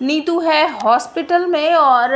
नीतू है हॉस्पिटल में और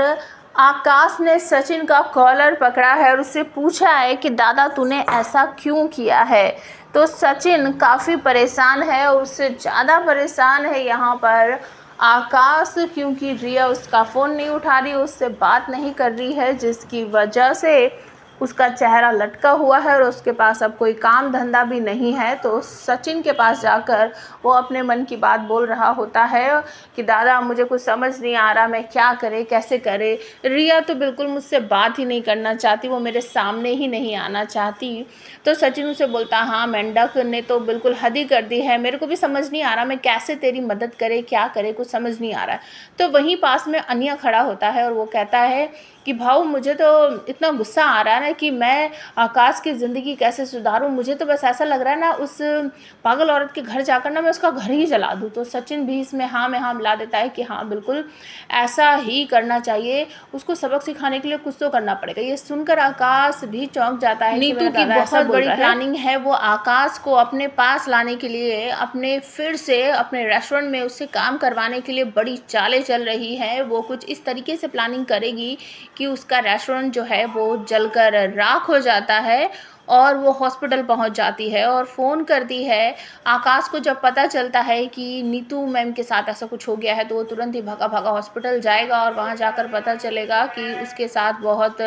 आकाश ने सचिन का कॉलर पकड़ा है और उससे पूछा है कि दादा तूने ऐसा क्यों किया है। तो सचिन काफ़ी परेशान है और उससे ज़्यादा परेशान है यहाँ पर आकाश, क्योंकि रिया उसका फ़ोन नहीं उठा रही, उससे बात नहीं कर रही है, जिसकी वजह से उसका चेहरा लटका हुआ है और उसके पास अब कोई काम धंधा भी नहीं है। तो सचिन के पास जाकर वो अपने मन की बात बोल रहा होता है कि दादा मुझे कुछ समझ नहीं आ रहा, मैं क्या करे कैसे करे। रिया तो बिल्कुल मुझसे बात ही नहीं करना चाहती, वो मेरे सामने ही नहीं आना चाहती। तो सचिन उसे बोलता, हाँ मेंढक ने तो बिल्कुल हद ही कर दी है, मेरे को भी समझ नहीं आ रहा मैं कैसे तेरी मदद करे, क्या करे, कुछ समझ नहीं आ रहा है। तो वहीं पास में अनिया खड़ा होता है और वो कहता है कि भाऊ मुझे तो इतना गुस्सा आ रहा है ना कि मैं आकाश की ज़िंदगी कैसे सुधारूं, मुझे तो बस ऐसा लग रहा है ना उस पागल औरत के घर जाकर ना मैं उसका घर ही जला दूं। तो सचिन भी इसमें हाँ में हाँ मिला देता है कि हाँ बिल्कुल ऐसा ही करना चाहिए, उसको सबक सिखाने के लिए कुछ तो करना पड़ेगा। ये सुनकर आकाश भी चौंक जाता है। नीतू की बहुत बड़ी प्लानिंग है, वो आकाश को अपने पास लाने के लिए, अपने फिर से अपने रेस्टोरेंट में उससे काम करवाने के लिए बड़ी चालें चल रही है। वो कुछ इस तरीके से प्लानिंग करेगी कि उसका रेस्टोरेंट जो है वो जलकर राख हो जाता है और वो हॉस्पिटल पहुंच जाती है और फ़ोन करती है। आकाश को जब पता चलता है कि नीतू मैम के साथ ऐसा कुछ हो गया है तो वो तुरंत ही भागा भागा हॉस्पिटल जाएगा और वहां जाकर पता चलेगा कि उसके साथ बहुत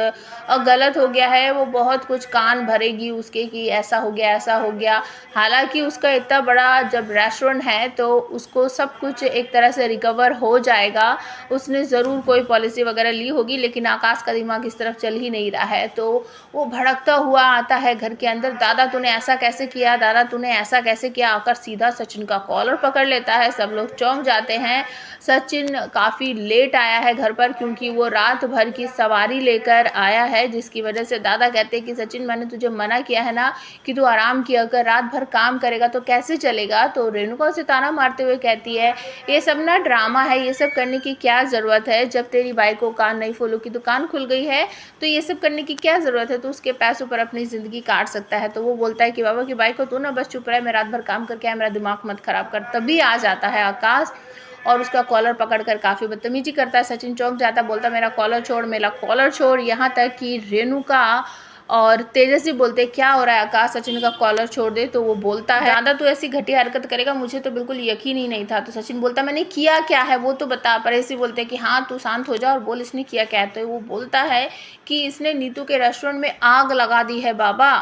गलत हो गया है। वो बहुत कुछ कान भरेगी उसके कि ऐसा हो गया ऐसा हो गया। हालांकि उसका इतना बड़ा जब रेस्टोरेंट है तो उसको सब कुछ एक तरह से रिकवर हो जाएगा, उसने ज़रूर कोई पॉलिसी वगैरह ली होगी, लेकिन आकाश का दिमाग इस तरफ चल ही नहीं रहा है। तो वो भड़कता हुआ आता है घर के अंदर, दादा तूने ऐसा कैसे किया, दादा तूने ऐसा कैसे किया, आकर सीधा सचिन का कॉलर पकड़ लेता है। सब लोग चौंक जाते हैं। सचिन काफ़ी लेट आया है घर पर क्योंकि वो रात भर की सवारी लेकर आया है, जिसकी वजह से दादा कहते हैं कि सचिन मैंने तुझे मना किया है ना कि तू आराम किया कर, रात भर काम करेगा तो कैसे चलेगा। तो रेणुका उसे ताना मारते हुए कहती है ये सब ना ड्रामा है, ये सब करने की क्या ज़रूरत है, जब तेरी बाई को कान नहीं फूलों की दुकान खुल गई है तो ये सब करने की क्या ज़रूरत है, तो उसके पैसों पर अपनी ज़िंदगी काट सकता है। तो वो बोलता है कि बाबा की बाई को तू ना बस चुप रहे, मैं रात भर काम करके आया, मेरा दिमाग मत ख़राब कर। तभी आ जाता है आकाश और उसका कॉलर पकड़कर काफ़ी बदतमीजी करता है। सचिन चौंक जाता है, बोलता मेरा कॉलर छोड़, मेरा कॉलर छोड़। यहाँ तक कि रेणुका और तेजस्वी बोलते क्या हो रहा है आकाश, सचिन का कॉलर छोड़ दे। तो वो बोलता है दादा तू ऐसी घटिया हरकत करेगा, मुझे तो बिल्कुल यकीन ही नहीं था। तो सचिन बोलता मैंने किया क्या है वो तो बता। पर ऐसे बोलते हैं कि हाँ तू शांत हो जा और बोल इसने किया क्या है। तो वो बोलता है कि इसने नीतू के रेस्टोरेंट में आग लगा दी है बाबा।